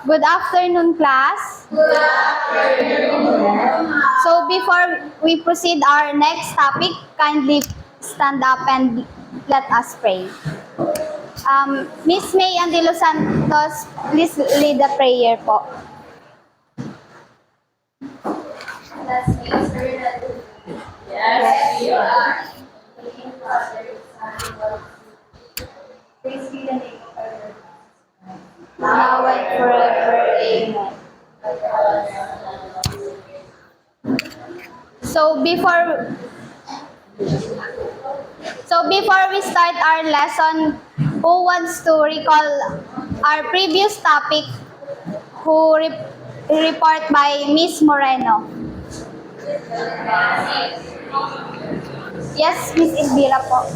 Good afternoon, class. Good afternoon. So before we proceed our next topic, kindly stand up and let us pray. Miss May Andilo Santos, please lead the prayer po. Let's be certain. Yes, we are. Praise be the name of our Lord. Now and forever, amen. So before we start our lesson, who wants to recall our previous topic who report by Miss Moreno? Yes, Miss Elvira po.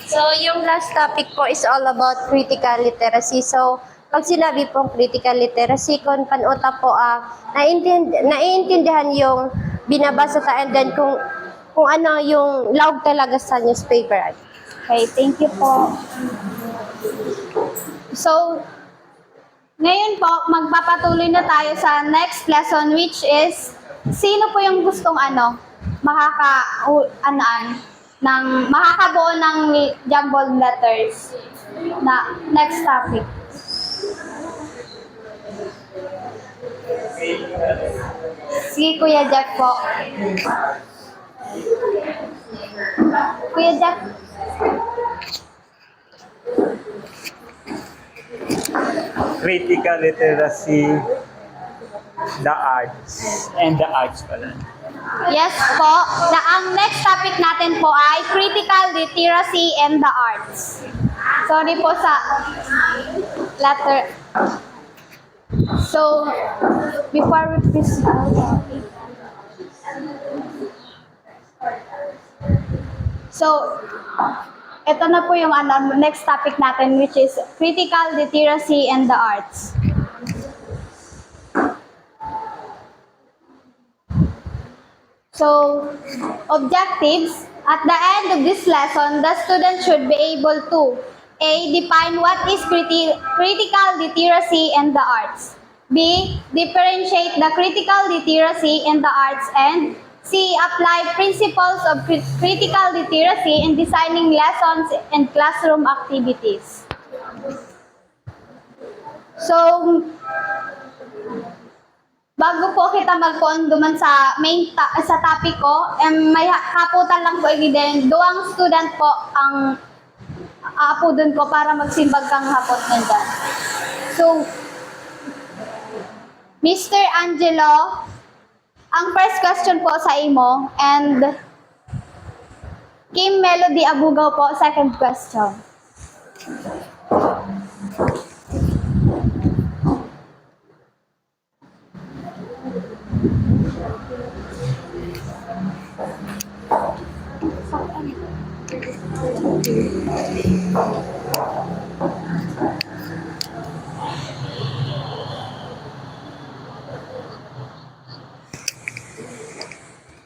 So, yung last topic po is all about critical literacy. So, pag sinabi pong critical literacy, kung panuta po, naiintindihan yung binabasa ta and then kung ano yung log talaga sa newspaper. Okay, thank you po. So, ngayon po, magpapatuloy na tayo sa next lesson, which is, sino po yung gustong makakabuo ng jumbled letters na next topic? Sige, Kuya Jack po. Kuya Jack. Critical literacy, the arts, and the arts pala. Yes po. Ang next topic natin po ay critical literacy and the arts. Sorry po sa letter. So, before we proceed, so, ito na po yung next topic natin, which is critical literacy and the arts. So, objectives. At the end of this lesson, the student should be able to A. Define what is critical literacy and the arts. B. Differentiate the critical literacy and the arts. And C. Apply principles of critical literacy in designing lessons and classroom activities. So, bago po kita magpuan sa sa topic ko, may kaputan lang po din. Duwang student po ang aapudon ko para magsimbag kang hapot nandiyan. So, Mr. Angelo, ang first question po sa imo, and Kim Melody Abugaw po, second question.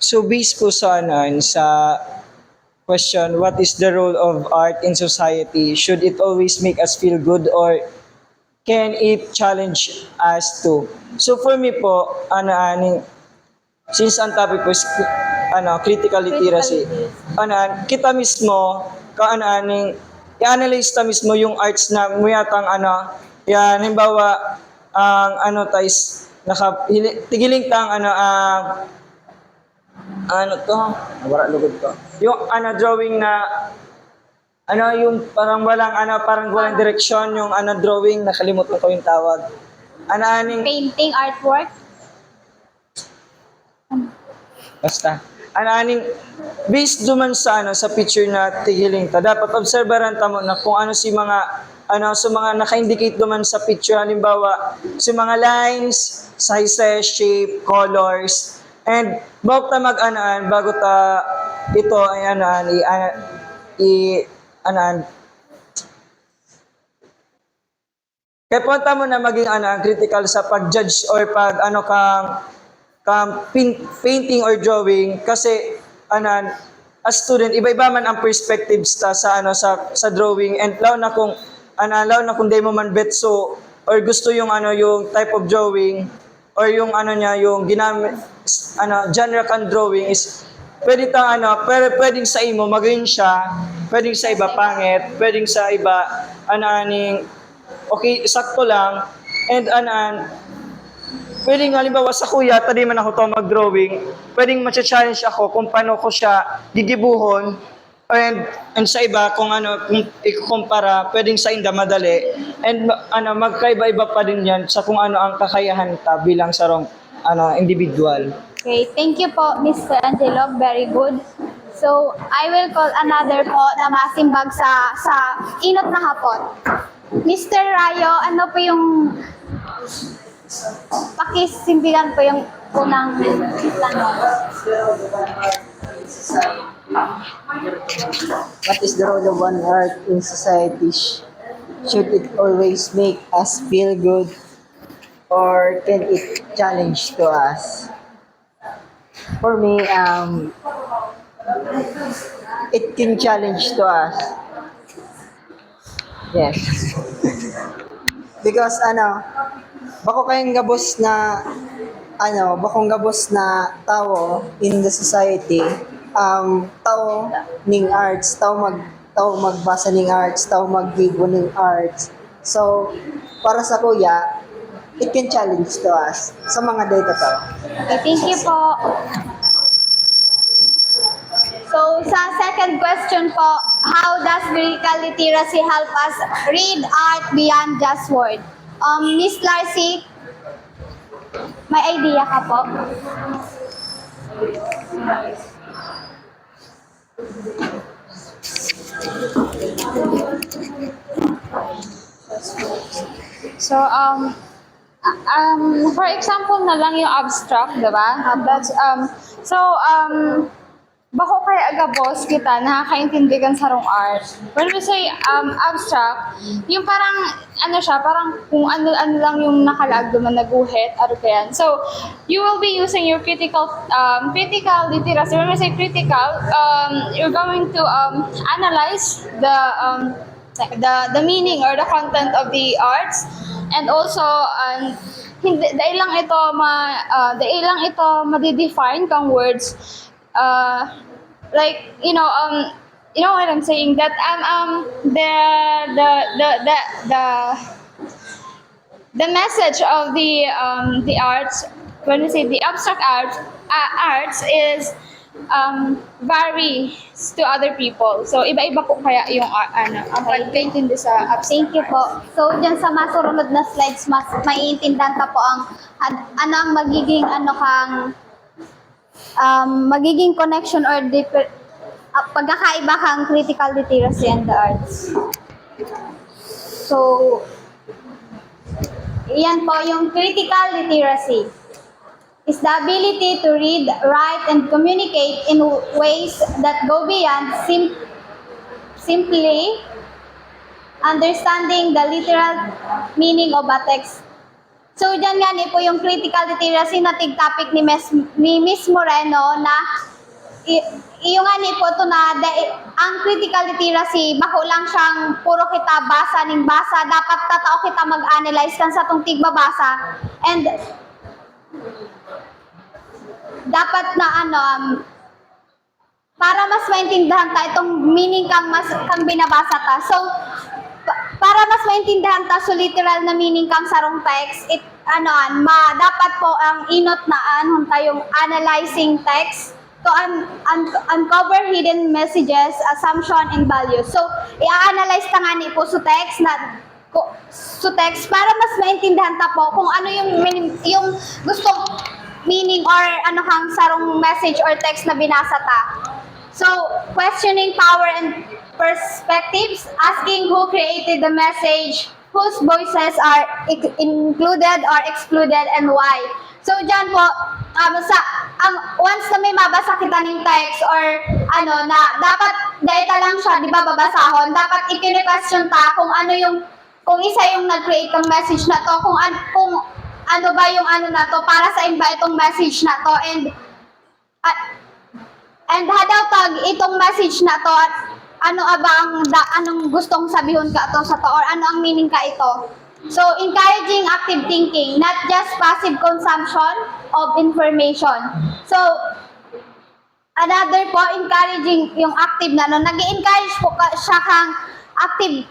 So based po sa question, what is the role of art in society? Should it always make us feel good or can it challenge us too? So for me po, since ang topic po is critical literacy, kita mismo, i-analyze ta mismo yung arts na muyatang yan, halimbawa, ang tigiling tang wala lugod ko. Yung drawing na yung parang walang direksyon yung drawing, nakalimutan ko yung tawag. Painting, artwork. Basta. Based duman sa sa picture na tigiling ta, dapat obserbaran ta mo na kung ano si mga so mga naka-indicate duman sa picture, halimbawa si mga lines, sizes, shape, colors, and bago ta bago ta ito ay kaya punta mo na maging critical sa pag-judge or pag kang painting or drawing kasi as student, iba-iba man ang perspectives ta sa sa drawing, and lalo na kung di mo man betso or gusto yung yung type of drawing or yung niya yung ginamit genre kan drawing is pwede ta pwedeng sa imo magayon siya, pwedeng sa iba pangit, pwedeng sa iba aning okay sakto lang, and pwedeng halimbawa sa kuya, tadi man ako to mag-drawing, pwedeng matcha-challenge ako kung paano ko siya gigibuhon, and sa iba kung kung ikukumpara, pwedeng sa inda madali, and magkaiba-iba pa din yan sa kung ang kakayahan ta bilang sarong individual. Okay, thank you po, Mr. Angelo. Very good. So, I will call another po na masimbag sa inot na hapon. Mr. Rayo, ano po yung pakisimbigan po yung unang tanong? What is the role of one art in society? Should it always make us feel good, or can it challenge to us? For me, it can challenge to us. Yes. Because bakong gabos na tao in the society, tao ning arts, tao magbasa ning arts, tao maggibo ning arts. So, para sa kuya, it can challenge to us sa mga data to. Okay, thank you po. So, sa second question po, how does critical literacy help us read art beyond just word? Miss Larcy, may idea ka po? So, for example na lang yung abstract, di ba? Bako kaya agabos kita nakakaintindihan sa rong art. When we say abstract, yung parang parang kung ano lang yung nakalag duman naguhit, ano kaya. So, you will be using your critical literacy. When we say critical, you're going to analyze the meaning or the content of the arts, and also dahil lang ito ma-define kang words, like you know what I'm saying, that the message of the arts, when we say the abstract arts is varies to other people. So iba-iba po kaya yung ang pagkaintindi sa abstract. Thank you po. So, dyan sa masurunod na slides, mas maiintindihan ka po ang magiging magiging connection or pagkakaiba kang critical literacy and the arts. So, iyan po yung critical literacy. Is the ability to read, write, and communicate in ways that go beyond simply understanding the literal meaning of a text. So, dyan nga po yung critical literacy na tig-topic ni Miss Moreno na iyo nga po ito na ang critical literacy, bako lang siyang puro kita basa ning basa. Dapat tatao kita mag-analyze kan sa itong tigbabasa. And dapat na para mas maintindihan ta itong meaning kang binabasa ta. So, para mas maintindihan ta so literal na meaning kang sarong text, dapat po ang inot na tayong analyzing text to uncover hidden messages, assumption, and values. So, i-analyze ta nga ni po sa text para mas maintindihan ta po kung ano yung gustong meaning or kang sarong message or text na binasa ta. So, questioning power and perspectives, asking who created the message, whose voices are included or excluded, and why. So, dyan po, once na may mabasa kita ng text or na dapat data lang siya, di ba, babasahon, dapat i-question ta kung kung isa yung nag-create ng message na to, kung ano ba yung na to, para sa ba itong message na to, and And hadaw itong message na to, ano abang anong gustong sabihon ka to sa to or ano ang meaning ka ito. So, encouraging active thinking, not just passive consumption of information. So, another po, encouraging yung active na, no, nag-encourage po siya kang active,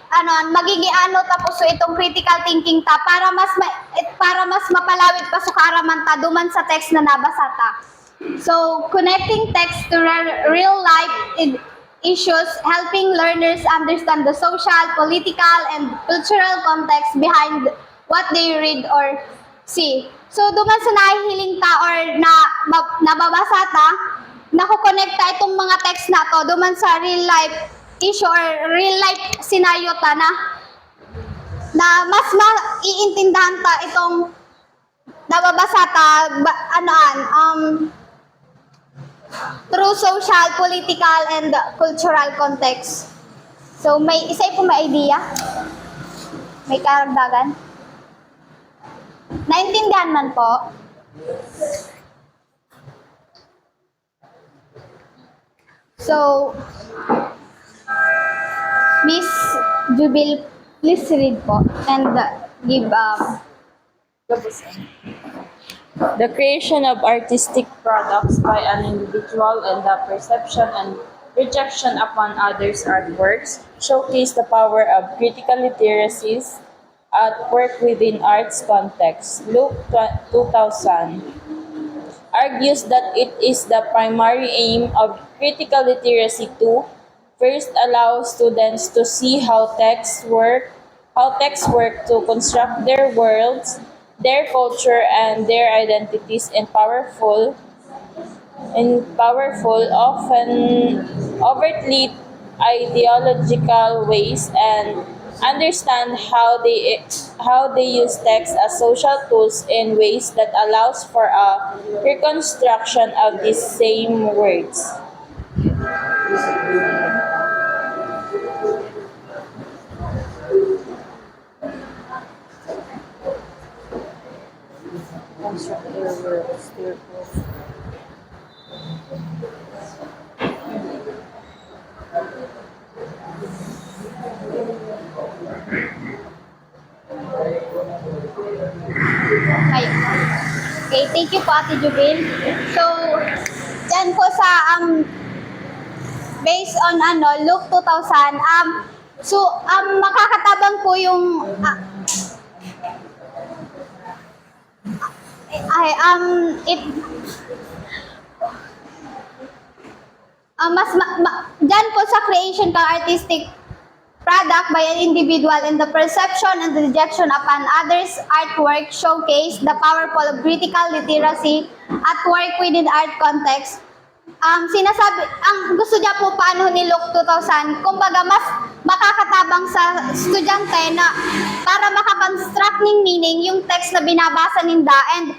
magiging tapos so itong critical thinking ta para mas mapalawig pa so kaaraman ta duman sa text na nabasa ta. So, connecting text to real life issues, helping learners understand the social, political, and cultural context behind what they read or see. So, duman sa nahihiling ta or nababasa ta, nakukonekta itong mga text na to duman sa real life issue or real life scenario ta na mas maiintindahan ta itong nababasa ta through social, political, and cultural context. So, isa po may idea? May karagdagan? Naintindihan man po? So, Miss Jubil, please read po and give The creation of artistic products by an individual and the perception and rejection upon others' artworks showcase the power of critical literacies at work within arts context. Luke 2000 argues that it is the primary aim of critical literacy to first allow students to see how texts work to construct their worlds, their culture, and their identities in powerful, often overtly ideological ways, and understand how they use text as social tools in ways that allows for a reconstruction of these same words. Construct their worlds, their culture. Okay, thank you po Ate Jubil. So, yan po sa based on Luke 2000, makakatabang po yung dyan po sa creation ng artistic product by an individual and the perception and the rejection upon others' artwork showcase the powerful of critical literacy at work within art context. Ang gusto niya po paano ni Luke 2000, kumbaga mas makakatabang sa estudyante na para makakonstruct ng meaning yung text na binabasa ninda and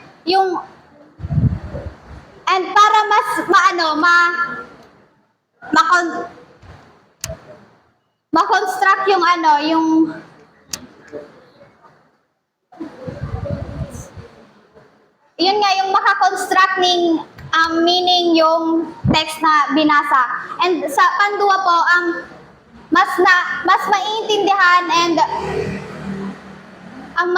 para mas ma-construct yung yun nga yung makakonstruct ng meaning yung text na binasa. And sa pandua po mas maiintindihan and ang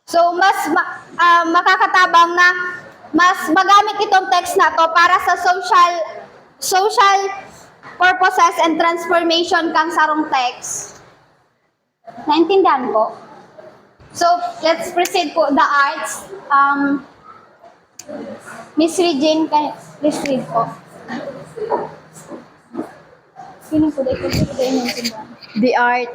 so makakatabang na mas magamit itong text na to para sa social purposes and transformation kang sarong text. Naintindihan po? So, let's proceed po the arts. Miss Regine, please read po. The arts.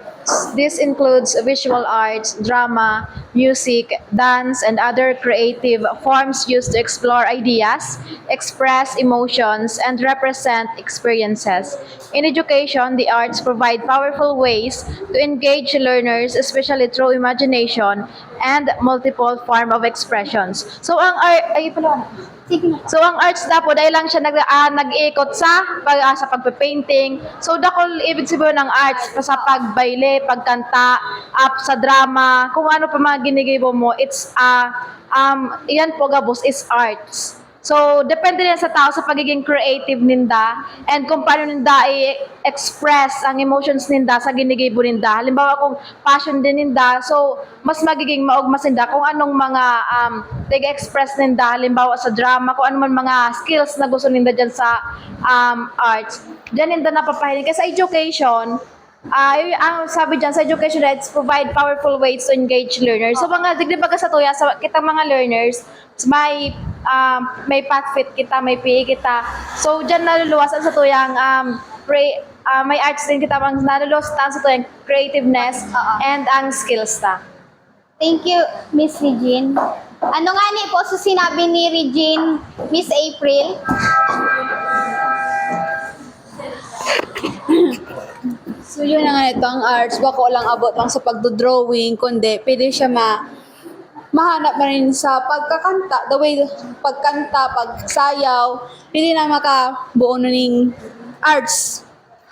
This includes visual arts, drama, music, dance, and other creative forms used to explore ideas, express emotions, and represent experiences. In education, the arts provide powerful ways to engage learners, especially through imagination and multiple form of expressions. So, ang art, ay pala, Sige na. So ang arts na po dahil lang siya nag-iikot sa pagpe-painting. So dakol ibig sabihin ng arts sa pagbayle, pagkanta, sa drama, kung ano pa mga ginigibo mo, it's iyan po gabos is arts. So, depende rin sa tao sa pagiging creative ninda and kung paano ninda i-express ang emotions ninda sa ginigibo ninda. Halimbawa, kung passion din ninda, so mas magiging maugmas ninda kung anong mga nag-express ninda. Halimbawa sa drama, kung ano man mga skills na gusto ninda dyan sa arts. Diyan ninda napapahiling. Kasi sa education, ang sabi dyan sa education, it's provide powerful ways to engage learners. So mga digdi baga sa tuya, sa kitang mga learners, may path fit kita, may PE kita. So dyan naluluwasan sa tuyang may arts din kita, ang naluluwasan sa tuyang creativeness and ang skills ta. Thank you, Miss Regine. Ano nga ni po sa sinabi ni Regine, Miss April? So yun na nga ito, ang arts, bako lang abot lang sa pagdodrawing, kundi pwede siya mahanap na rin sa pagkakanta, the way pagkanta, pagsayaw, pwede na makabuo na ning arts.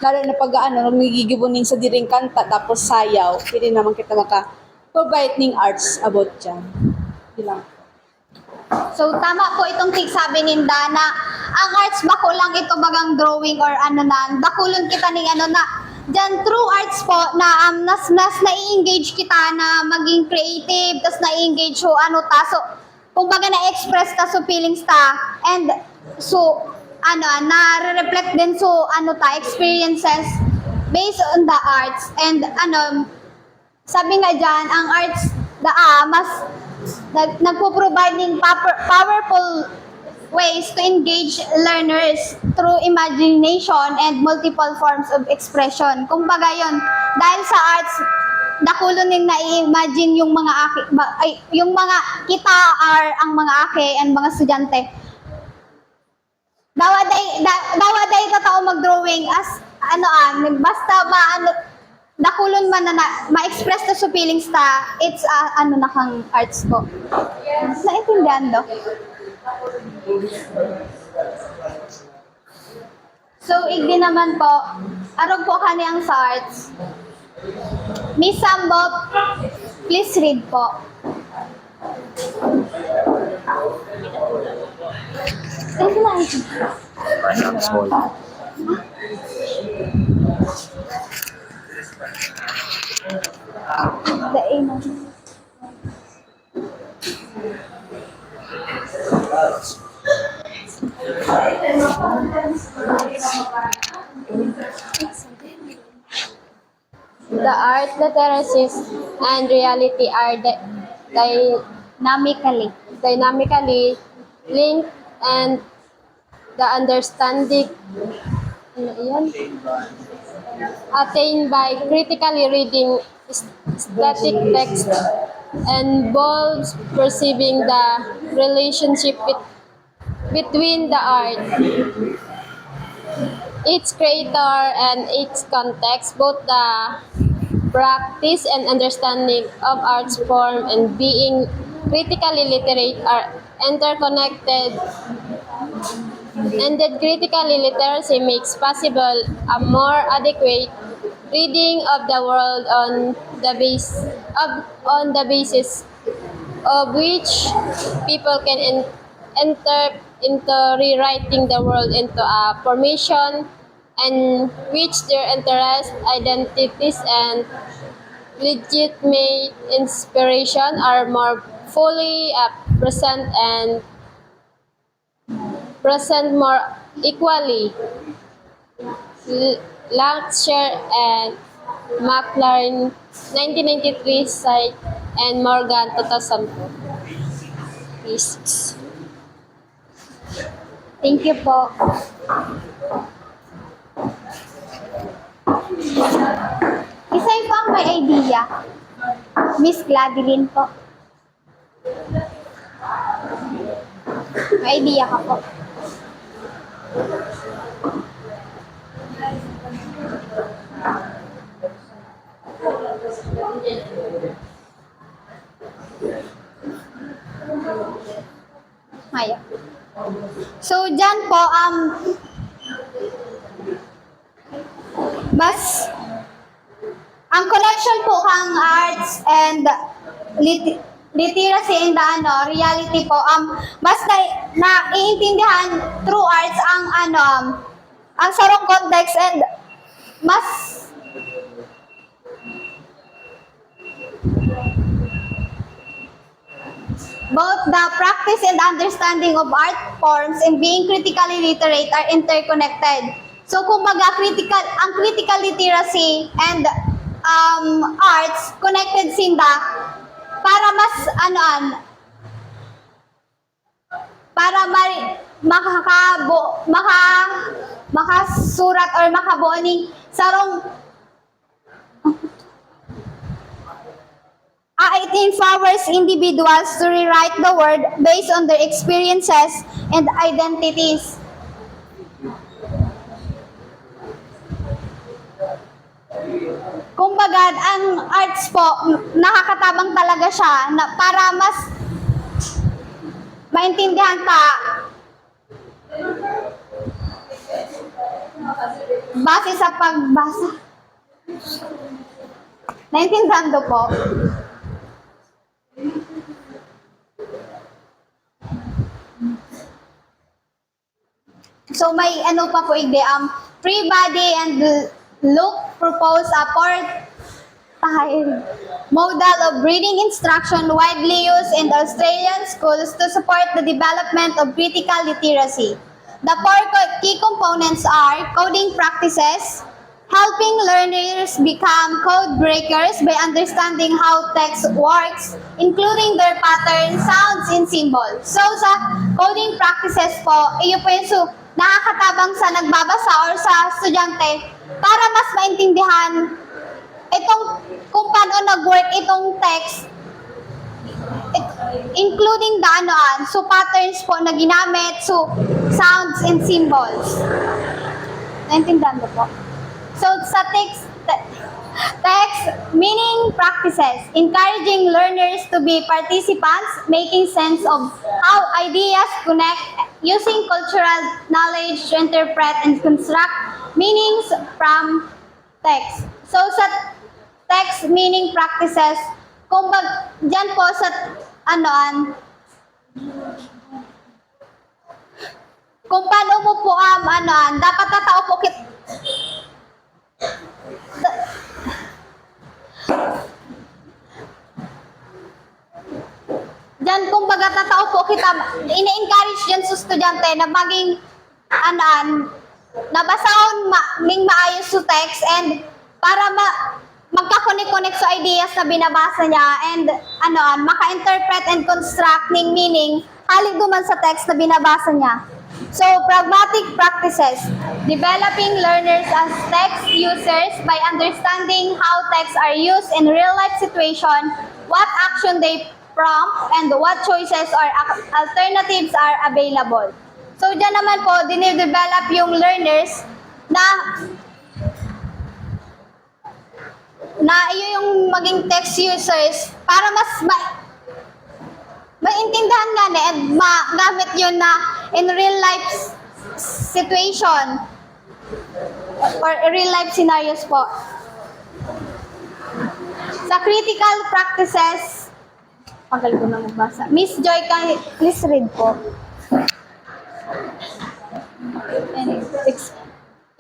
Lalo na pag nagigibo ning sa diring kanta, tapos sayaw, pwede naman kita maka-provide ning arts about dyan. Yun lang. So, tama po itong sabi ni Dana. Ang arts bako lang ito bagang drawing or ano na, dakulon kita ning ano na, dyan true arts po na nas na-engage kita na maging creative, tas na-engage so ano ta, so kumbaga na-express ta so feelings ta, and so ano, na-reflect din so ano ta, experiences based on the arts, and ano, sabi nga dyan, ang arts mas nagpo-provide ng powerful ways to engage learners through imagination and multiple forms of expression. Kumbaga yun, dahil sa arts, dakulon ning na-imagine yung mga yung mga kita are ang mga ake and mga estudyante. Dawaday totoo mag-drawing as basta dakulon man na ma-express na sa feelings ta, it's ano na kang arts ko. Naintindihan do? So, igdi naman po, arog po kaniyang sa arts. Miss Sambo, please read po. Thank you. The aim. The art literacies and reality are dynamically linked, and the understanding attained by critically reading static text involves perceiving the relationship between the art, its creator, and its context. Both the practice and understanding of arts form and being critically literate are interconnected, and that critically literacy makes possible a more adequate reading of the world on the basis of which people can enter into rewriting the world into a formation and which their interests, identities, and legitimate inspiration are more fully present more equally. Langsher and McLaren 1993 cite and Morgan 2004. Please. Thank you po. Isa yung pang may idea. Miss Gladylyn po. May idea ka po. Maya. So, dyan po, mas, ang connection po kang arts and literacy in the reality po, mas naiintindihan through arts ang sarong context and mas both the practice and understanding of art forms and being critically literate are interconnected. So, kumbaga, ang critical literacy and arts connected sinda para mas para makasurat or makabuo ni sarong it empowers individuals to rewrite the world based on their experiences and identities. Kumbaga, ang arts po, nakakatabang talaga siya na para mas maintindihan ka base sa pagbasa. Naintindihan ko po. So may pa po free body and look propose a model of reading instruction widely used in Australian schools to support the development of critical literacy. The four key components are coding practices, helping learners become code breakers by understanding how text works, including their patterns, sounds, and symbols. So sa coding practices po, iyo po yung nakakatabang sa nagbabasa or sa estudyante para mas maintindihan kung paano nag-work itong text, including the so patterns po na ginamit, so sounds and symbols. Naintindihan ko po. So sa text meaning practices, encouraging learners to be participants, making sense of how ideas connect, using cultural knowledge to interpret and construct meanings from text. So sa text meaning practices, dyan po sa kung paano mo po dapat tatao po dyan, kumbaga, tatao po kita, ina-encourage dyan sa estudyante na maging, nabasahon maayos sa text and para magka-connect sa ideas na binabasa niya and, maka-interpret and construct ng meaning halik duman sa text na binabasa niya. So, pragmatic practices, developing learners as text users by understanding how texts are used in real-life situation, what action they prompt, and what choices or alternatives are available. So, dyan naman po, dinidevelop yung learners na iyo yung maging text users para mas maintindihan nga na and magamit yun na in real life situation or real life scenarios po. Sa critical practices, pagal ko na magbasa. Miss Joy, please read po.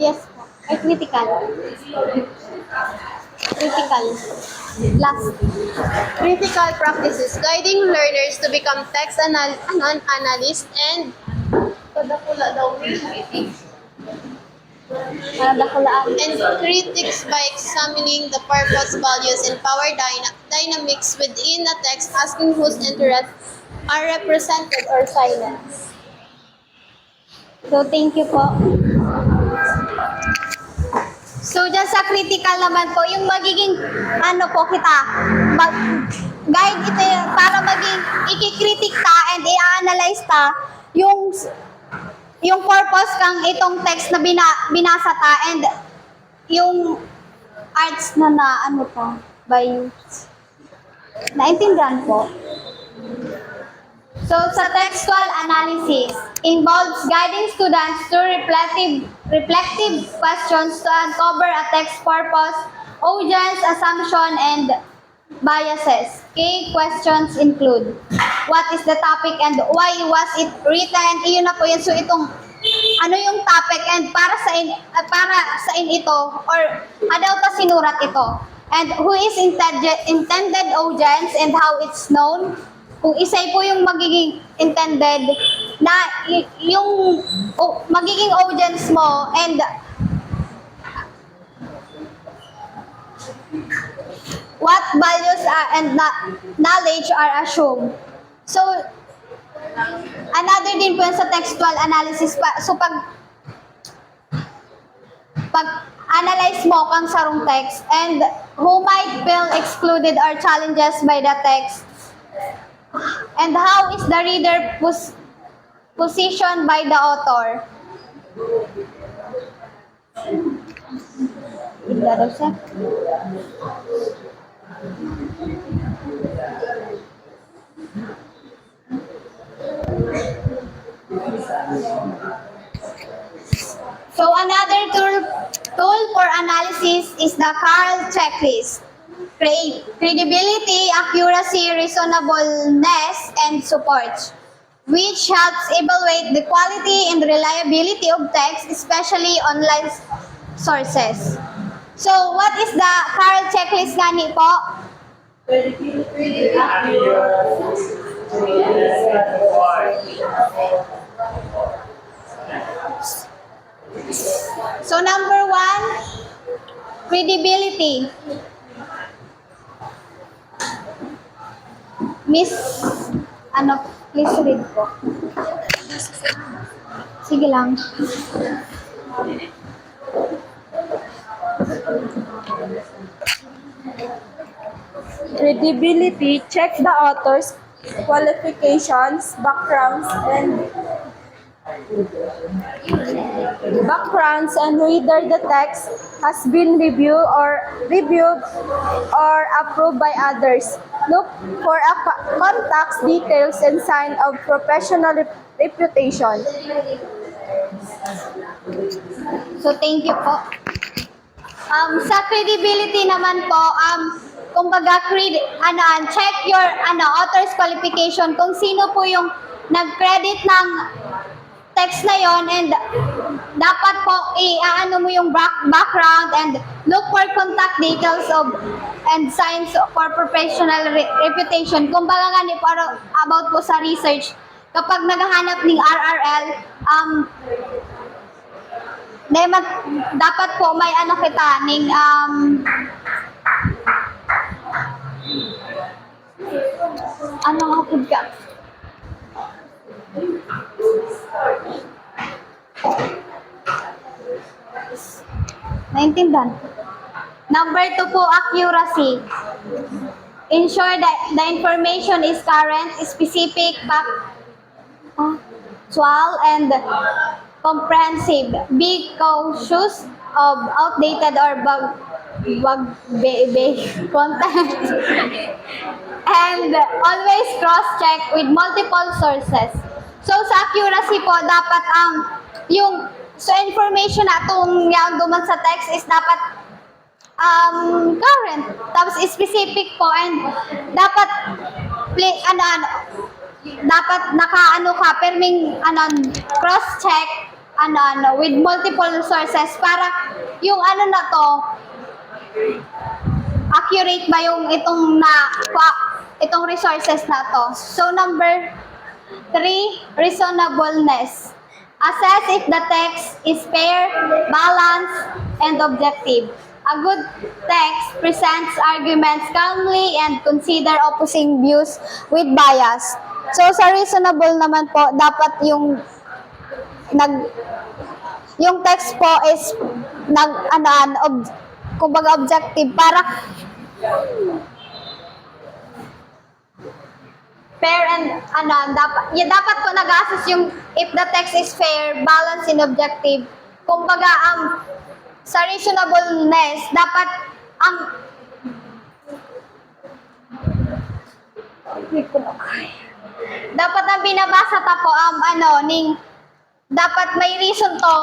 Yes po. Ay, critical. Last. Critical practices, guiding learners to become text analysts and critics by examining the purpose, values, and power dynamics within a text, asking whose interests are represented or silenced. So, thank you po. So, dyan sa critical naman po, yung magiging, kita, guide ito para maging ikikritik ta and i-analyze ta yung purpose kang itong text na binasa ta and yung arts na by naintindihan po. So, sa textual analysis, involves guiding students through reflective questions to uncover a text purpose, audience, assumption, and biases. Key questions include, what is the topic and why was it written? Iyon na po yun. So, itong ano yung topic and para sa ito or ano ta sinurat ito, and who is intended audience and how it's known. Kung isa po yung magiging intended na yung magiging audience mo, and what values and knowledge are assumed. So, another din po yun sa textual analysis. So, pag analyze mo kang sarong text and who might feel excluded or challenges by the text, and how is the reader positioned by the author. Bigla daw siya. So another tool for analysis is the Carl checklist. Credibility, accuracy, reasonableness, and support, which helps evaluate the quality and reliability of text, especially online sources. So, what is the Carl checklist gani po? So, number 1, credibility. Miss, please read po. Sige lang. Credibility, check the author's qualifications, backgrounds, and whether the text has been reviewed or approved by others. Look for contacts, details, and sign of professional reputation. So, thank you po. Sa credibility naman po, kumbaga, check your author's qualification kung sino po yung nag-credit ng text na yon, and dapat po i-ano mo yung background and look for contact details and signs for professional reputation. Kumbaga nga ni para about po sa research, kapag naghahanap ng RRL, dapat po may kita ning ano nga po ka? Naintindihan? Number 2 po, accuracy. Ensure that the information is current, specific, factual, and comprehensive. Be cautious of outdated or content. And always cross-check with multiple sources. So, sa accuracy po, dapat information na itong yan duman sa text is dapat current. Tapos specific po, and dapat dapat perming cross-check with multiple sources para yung na to accurate ba yung itong resources na to. So, number 3, reasonableness. Assess if the text is fair, balanced, and objective. A good text presents arguments calmly and consider opposing views with bias. So, sa reasonable naman po, dapat yung text po is kumbaga objective para fair and dapat po nag-assess yung if the text is fair, balanced, and objective. Kumbaga sa reasonableness dapat dapat ang binabasa ta po ning dapat may reason to.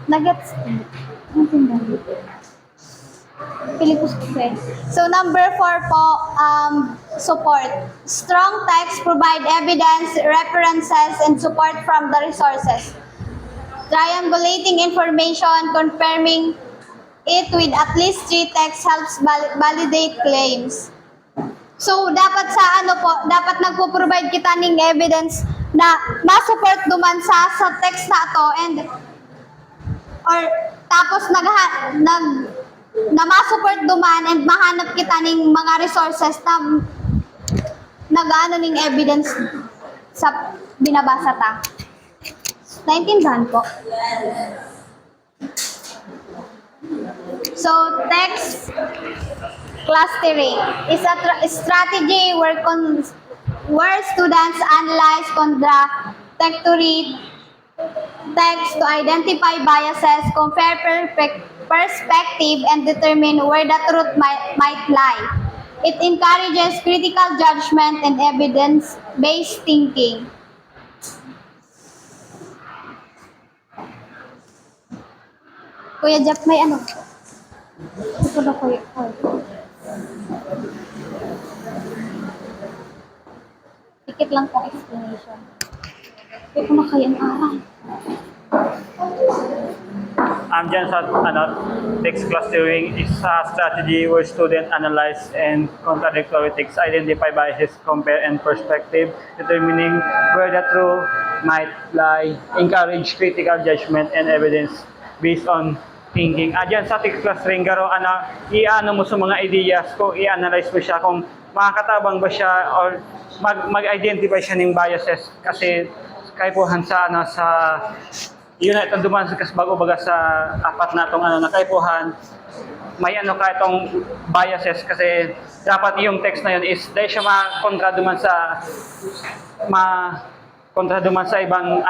Nuggets. Pili ko sa So number 4 po, support. Strong text provide evidence, references, and support from the resources. Triangulating information, confirming it with at least 3 texts helps validate claims. So dapat sa dapat nagpo-provide kita ning evidence na ma-support duman sa text na to and or tapos na ma-support duman and mahanap kita ning mga resources na nag-ano ning evidence sa binabasa ta. Naintindihan po. So, text clustering is a strategy where students analyze contradictory text to identify biases, compare perspective, and determine where the truth might lie. It encourages critical judgment and evidence-based thinking. Kuya Jeff, may ano? Ito na kuya. Tikit lang pong explanation. Kaya ko na kayang aral. Dyan sa text clustering is a strategy where students analyze and contradictory texts, identify biases, compare and perspective, determining where the truth might lie, encourage critical judgment and evidence based on thinking. Dyan sa text clustering, i-ano mo sa mga ideas ko, i-analyze mo siya kung makakatabang ba siya or mag-identify siya ng biases kasi kaipuhan sa yun na itong duman kasi bago baga sa apat na itong nakaipuhan, may ka itong biases kasi dapat yung text na yun is dahil siya kontra duman sa ibang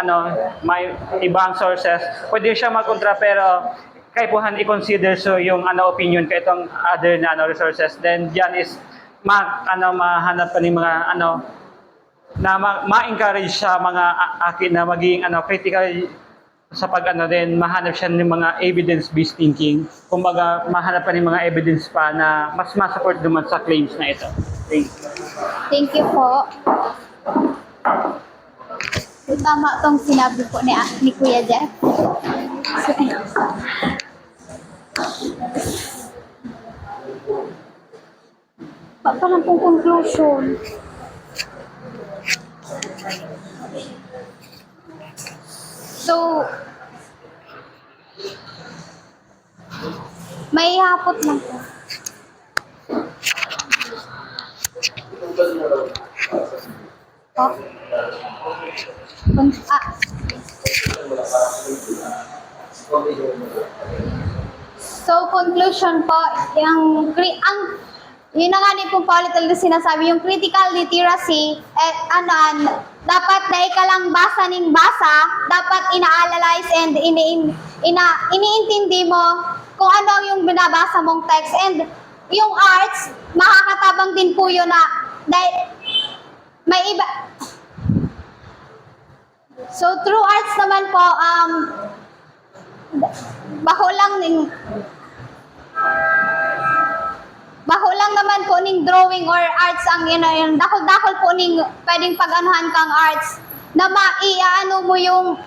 may ibang sources, pwede siya magkontra pero kaipuhan i-consider so yung opinion ka itong other na resources, then diyan is mahanap pa ng mga na ma-encourage sa mga akin na maging critical sa din mahanap siya ng mga evidence-based thinking. Kumbaga, mahanap pa ng mga evidence pa na mas ma-support duman sa claims na ito. Thank you. Thank you po. Tama tong sinabi po ni Kuya Jeff. Parang pong conclusion. So, may hapot lang po. Oh. So, conclusion po, yun na nga ni pong paulit-ulit sinasabi, yung critical literacy, dapat na ikalang basa ning basa, dapat ina-analyze and iniintindi mo kung ano yung binabasa mong text. And yung arts, makakatabang din po yun na, dahil may iba. So, through arts naman po, baho lang naman po ning drawing or arts ang yun, dakol-dakol po ning pwedeng pag-anuhan kang arts na maiaano mo yung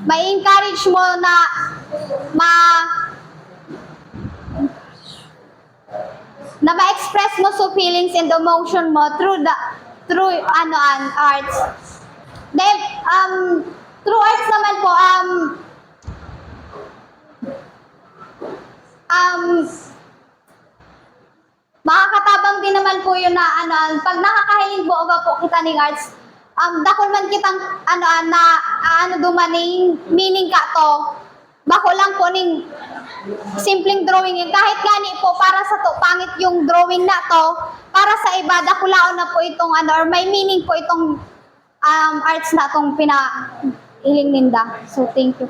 ma-encourage mo na ma-express mo so feelings and emotion mo through arts. Then through arts naman po makakatabang din naman po yun na pag nakakahiling po kita ning arts, dakol man kitang dumaning meaning ka to, bako lang po ning simpleng drawing yun. Kahit gani po para sa to pangit yung drawing na to, para sa iba, dakulaon na po itong or may meaning po itong arts na itong pinahiling ninda. So, thank you.